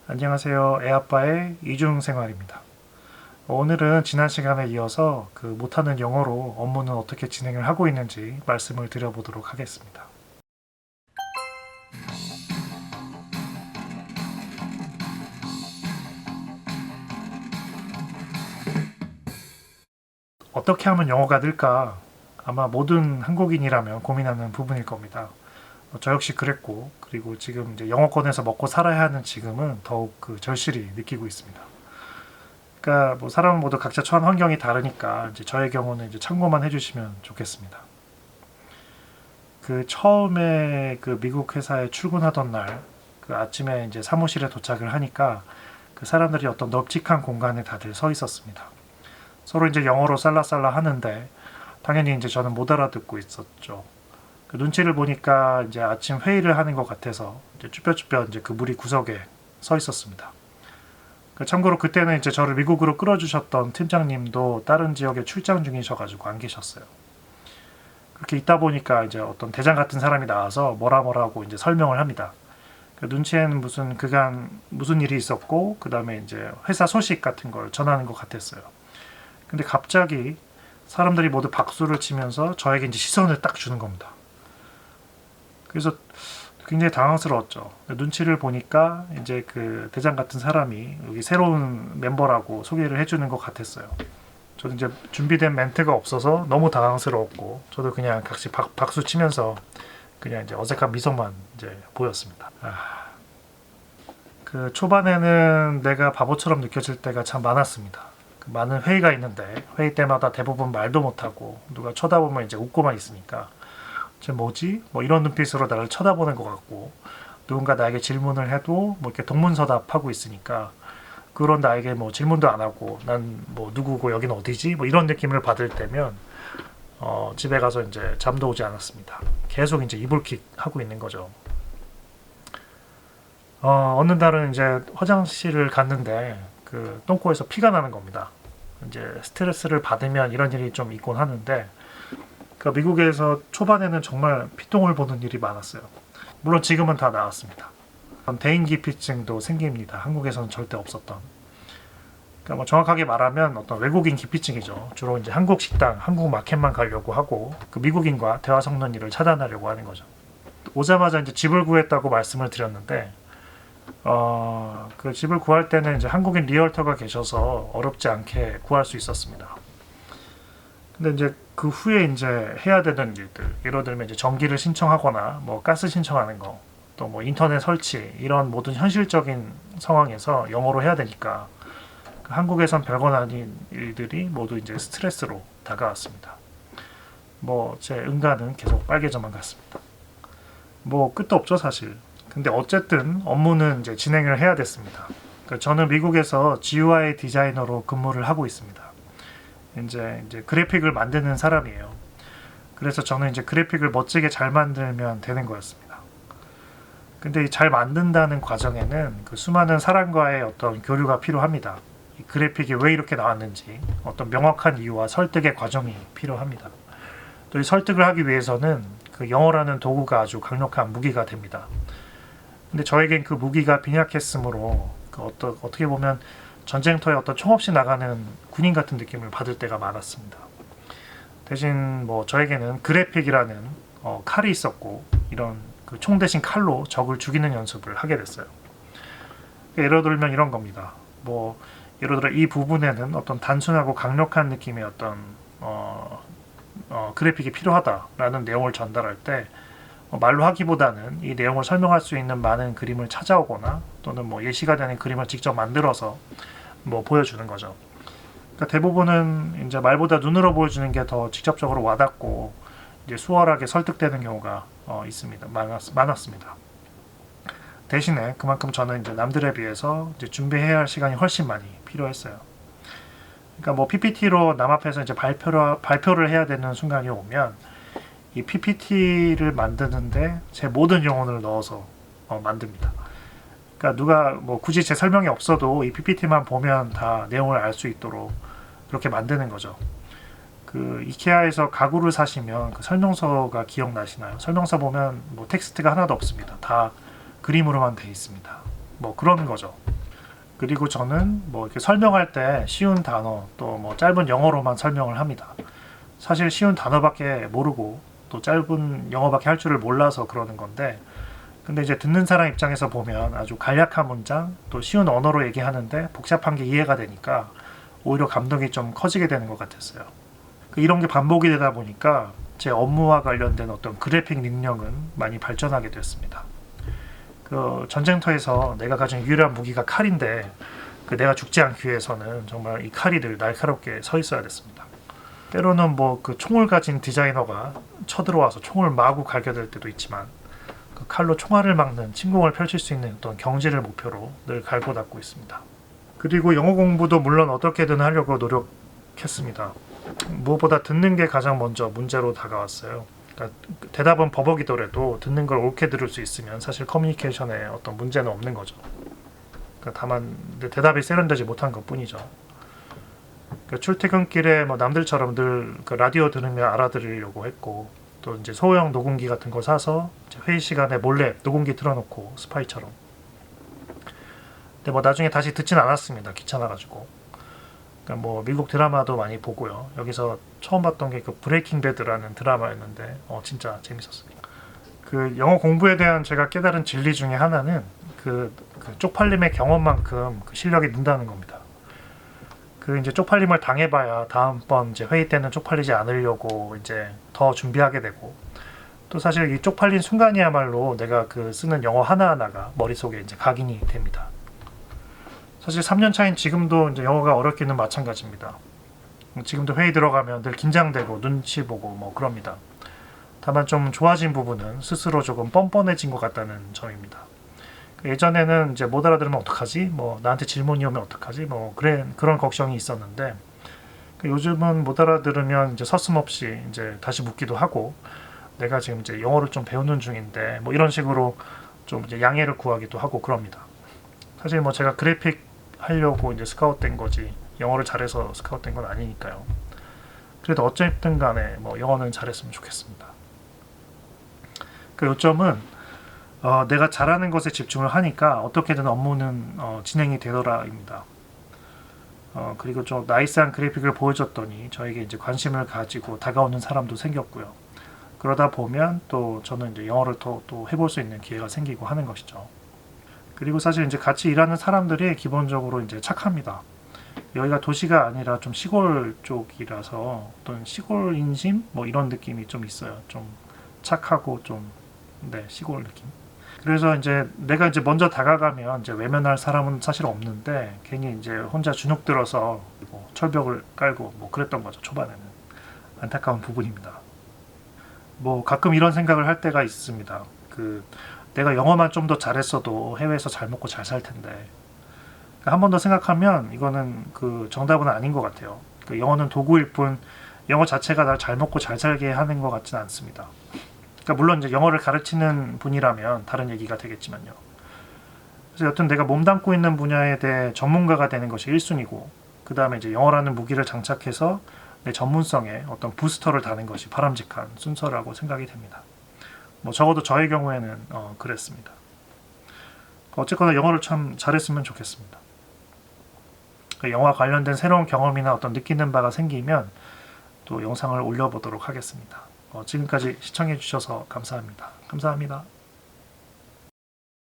안녕하세요. 애아빠의 이중생활입니다. 오늘은 지난 시간에 이어서 못하는 영어로 업무는 어떻게 진행을 하고 있는지 말씀을 드려보도록 하겠습니다. 어떻게 하면 영어가 늘까? 아마 모든 한국인이라면 고민하는 부분일 겁니다. 저 역시 그랬고, 그리고 지금 이제 영어권에서 먹고 살아야 하는 지금은 더욱 절실히 느끼고 있습니다. 그러니까 뭐 사람은 모두 각자 처한 환경이 다르니까 이제 저의 경우는 이제 참고만 해주시면 좋겠습니다. 처음에 미국 회사에 출근하던 날, 아침에 이제 사무실에 도착을 하니까 사람들이 어떤 넓직한 공간에 다들 서 있었습니다. 서로 이제 영어로 살라살라 하는데 당연히 이제 저는 못 알아듣고 있었죠. 눈치를 보니까 이제 아침 회의를 하는 것 같아서 이제 쭈뼛쭈뼛 이제 무리 구석에 서 있었습니다. 참고로 그때는 이제 저를 미국으로 끌어주셨던 팀장님도 다른 지역에 출장 중이셔가지고 안 계셨어요. 그렇게 있다 보니까 이제 어떤 대장 같은 사람이 나와서 뭐라고 이제 설명을 합니다. 눈치에는 그간 무슨 일이 있었고, 그 다음에 이제 회사 소식 같은 걸 전하는 것 같았어요. 근데 갑자기 사람들이 모두 박수를 치면서 저에게 이제 시선을 딱 주는 겁니다. 그래서 굉장히 당황스러웠죠. 눈치를 보니까 이제 대장 같은 사람이 여기 새로운 멤버라고 소개를 해주는 것 같았어요. 저도 이제 준비된 멘트가 없어서 너무 당황스러웠고, 저도 그냥 같이 박수 치면서 그냥 이제 어색한 미소만 이제 보였습니다. 초반에는 내가 바보처럼 느껴질 때가 참 많았습니다. 많은 회의가 있는데 회의 때마다 대부분 말도 못하고 누가 쳐다보면 이제 웃고만 있으니까 쟤 뭐지? 뭐 이런 눈빛으로 나를 쳐다보는 것 같고, 누군가 나에게 질문을 해도 뭐 이렇게 동문서답하고 있으니까 그런 나에게 뭐 질문도 안 하고 난 뭐 누구고 여기는 어디지? 뭐 이런 느낌을 받을 때면 집에 가서 이제 잠도 오지 않았습니다. 계속 이제 이불킥 하고 있는 거죠. 어느 날은 이제 화장실을 갔는데 똥꼬에서 피가 나는 겁니다. 이제 스트레스를 받으면 이런 일이 좀 있곤 하는데, 미국에서 초반에는 정말 피똥을 보는 일이 많았어요. 물론 지금은 다 나았습니다. 대인기피증도 생깁니다. 한국에서는 절대 없었던. 뭐 정확하게 말하면 어떤 외국인 기피증이죠. 주로 이제 한국 식당, 한국 마켓만 가려고 하고 미국인과 대화 섞는 일을 차단하려고 하는 거죠. 오자마자 이제 집을 구했다고 말씀을 드렸는데, 집을 구할 때는 이제 한국인 리얼터가 계셔서 어렵지 않게 구할 수 있었습니다. 근데 이제 그 후에 이제 해야 되는 일들, 예를 들면 이제 전기를 신청하거나 뭐 가스 신청하는 거, 또 뭐 인터넷 설치, 이런 모든 현실적인 상황에서 영어로 해야 되니까 한국에선 별건 아닌 일들이 모두 이제 스트레스로 다가왔습니다. 뭐 제 응가는 계속 빨개져만 갔습니다. 뭐 끝도 없죠 사실. 근데 어쨌든 업무는 이제 진행을 해야 됐습니다. 저는 미국에서 GUI 디자이너로 근무를 하고 있습니다. 이제 그래픽을 만드는 사람이에요. 그래서 저는 이제 그래픽을 멋지게 잘 만들면 되는 거였습니다. 근데 잘 만든다는 과정에는 수많은 사람과의 어떤 교류가 필요합니다. 이 그래픽이 왜 이렇게 나왔는지 어떤 명확한 이유와 설득의 과정이 필요합니다. 또 이 설득을 하기 위해서는 영어라는 도구가 아주 강력한 무기가 됩니다. 근데 저에겐 그 무기가 빈약했으므로 어떻게 보면 전쟁터에 어떤 총 없이 나가는 군인 같은 느낌을 받을 때가 많았습니다. 대신 뭐 저에게는 그래픽이라는 칼이 있었고, 이런 총 대신 칼로 적을 죽이는 연습을 하게 됐어요. 예를 들면 이런 겁니다. 뭐 예를 들어 이 부분에는 어떤 단순하고 강력한 느낌의 어떤 그래픽이 필요하다라는 내용을 전달할 때 말로 하기보다는 이 내용을 설명할 수 있는 많은 그림을 찾아오거나 또는 뭐 예시가 되는 그림을 직접 만들어서 뭐 보여주는 거죠. 그러니까 대부분은 이제 말보다 눈으로 보여주는 게 더 직접적으로 와닿고 이제 수월하게 설득되는 경우가 있습니다. 많았습니다. 대신에 그만큼 저는 이제 남들에 비해서 이제 준비해야 할 시간이 훨씬 많이 필요했어요. 그러니까 뭐 PPT로 남 앞에서 이제 발표를 해야 되는 순간이 오면 이 PPT를 만드는데 제 모든 영혼을 넣어서 만듭니다. 그러니까 누가 뭐 굳이 제 설명이 없어도 이 PPT만 보면 다 내용을 알 수 있도록 그렇게 만드는 거죠. 이케아에서 가구를 사시면 설명서가 기억나시나요? 설명서 보면 뭐 텍스트가 하나도 없습니다. 다 그림으로만 돼 있습니다. 뭐 그런 거죠. 그리고 저는 뭐 이렇게 설명할 때 쉬운 단어 또 뭐 짧은 영어로만 설명을 합니다. 사실 쉬운 단어밖에 모르고 또 짧은 영어밖에 할 줄을 몰라서 그러는 건데, 근데 이제 듣는 사람 입장에서 보면 아주 간략한 문장 또 쉬운 언어로 얘기하는데 복잡한 게 이해가 되니까 오히려 감동이 좀 커지게 되는 것 같았어요. 이런 게 반복이 되다 보니까 제 업무와 관련된 어떤 그래픽 능력은 많이 발전하게 됐습니다. 그 전쟁터에서 내가 가진 유일한 무기가 칼인데 내가 죽지 않기 위해서는 정말 이 칼이 늘 날카롭게 서 있어야 됐습니다. 때로는 뭐 그 총을 가진 디자이너가 쳐들어와서 총을 마구 갈겨댈 때도 있지만 그 칼로 총알을 막는 침공을 펼칠 수 있는 어떤 경지를 목표로 늘 갈고 닦고 있습니다. 그리고 영어 공부도 물론 어떻게든 하려고 노력했습니다. 무엇보다 듣는 게 가장 먼저 문제로 다가왔어요. 그러니까 대답은 버벅이더라도 듣는 걸 옳게 들을 수 있으면 사실 커뮤니케이션에 어떤 문제는 없는 거죠. 그러니까 다만 대답이 세련되지 못한 것뿐이죠. 그러니까 출퇴근길에 뭐 남들처럼 늘 그 라디오 들으며 알아들으려고 했고, 또 이제 소형 녹음기 같은 거 사서 회의 시간에 몰래 녹음기 틀어놓고 스파이처럼. 근데 뭐 나중에 다시 듣진 않았습니다. 귀찮아가지고. 그러니까 뭐 미국 드라마도 많이 보고요. 여기서 처음 봤던 게 그 브레이킹 배드라는 드라마였는데 진짜 재밌었습니다. 그 영어 공부에 대한 제가 깨달은 진리 중에 하나는 그 쪽팔림의 경험만큼 그 실력이 는다는 겁니다. 그 이제 쪽팔림을 당해봐야 다음번 이제 회의 때는 쪽팔리지 않으려고 이제 더 준비하게 되고, 또 사실 이 쪽팔린 순간이야말로 내가 그 쓰는 영어 하나하나가 머릿속에 이제 각인이 됩니다. 사실 3년 차인 지금도 이제 영어가 어렵기는 마찬가지입니다. 지금도 회의 들어가면 늘 긴장되고 눈치 보고 뭐 그럽니다. 다만 좀 좋아진 부분은 스스로 조금 뻔뻔해진 것 같다는 점입니다. 예전에는 이제 못 알아들으면 어떡하지? 뭐 나한테 질문이 오면 어떡하지? 뭐 그런 걱정이 있었는데, 요즘은 못 알아들으면 이제 서슴없이 이제 다시 묻기도 하고, 내가 지금 이제 영어를 좀 배우는 중인데 뭐 이런 식으로 좀 이제 양해를 구하기도 하고 그럽니다. 사실 뭐 제가 그래픽 하려고 이제 스카웃된 거지 영어를 잘해서 스카웃된 건 아니니까요. 그래도 어쨌든 간에 뭐 영어는 잘했으면 좋겠습니다. 그 요점은 내가 잘하는 것에 집중을 하니까 어떻게든 업무는 진행이 되더라입니다. 그리고 좀 나이스한 그래픽을 보여줬더니 저에게 이제 관심을 가지고 다가오는 사람도 생겼고요. 그러다 보면 또 저는 이제 영어를 또 해볼 수 있는 기회가 생기고 하는 것이죠. 그리고 사실 이제 같이 일하는 사람들이 기본적으로 이제 착합니다. 여기가 도시가 아니라 좀 시골 쪽이라서 어떤 시골 인심 뭐 이런 느낌이 좀 있어요. 좀 착하고 좀 시골 느낌. 그래서 이제 내가 이제 먼저 다가가면 이제 외면할 사람은 사실 없는데 괜히 이제 혼자 주눅 들어서 뭐 철벽을 깔고 뭐 그랬던 거죠. 초반에는 안타까운 부분입니다. 뭐 가끔 이런 생각을 할 때가 있습니다. 내가 영어만 좀 더 잘했어도 해외에서 잘 먹고 잘 살 텐데, 한 번 더 생각하면 이거는 그 정답은 아닌 것 같아요. 영어는 도구일 뿐 영어 자체가 날 잘 먹고 잘 살게 하는 것 같지는 않습니다. 그러니까 물론 이제 영어를 가르치는 분이라면 다른 얘기가 되겠지만요. 그래서 여튼 내가 몸담고 있는 분야에 대해 전문가가 되는 것이 1순위고, 그 다음에 이제 영어라는 무기를 장착해서 내 전문성에 어떤 부스터를 다는 것이 바람직한 순서라고 생각이 됩니다. 뭐 적어도 저의 경우에는 그랬습니다. 어쨌거나 영어를 참 잘했으면 좋겠습니다. 영어와 관련된 새로운 경험이나 어떤 느끼는 바가 생기면 또 영상을 올려보도록 하겠습니다. 지금까지 시청해 주셔서 감사합니다. 감사합니다.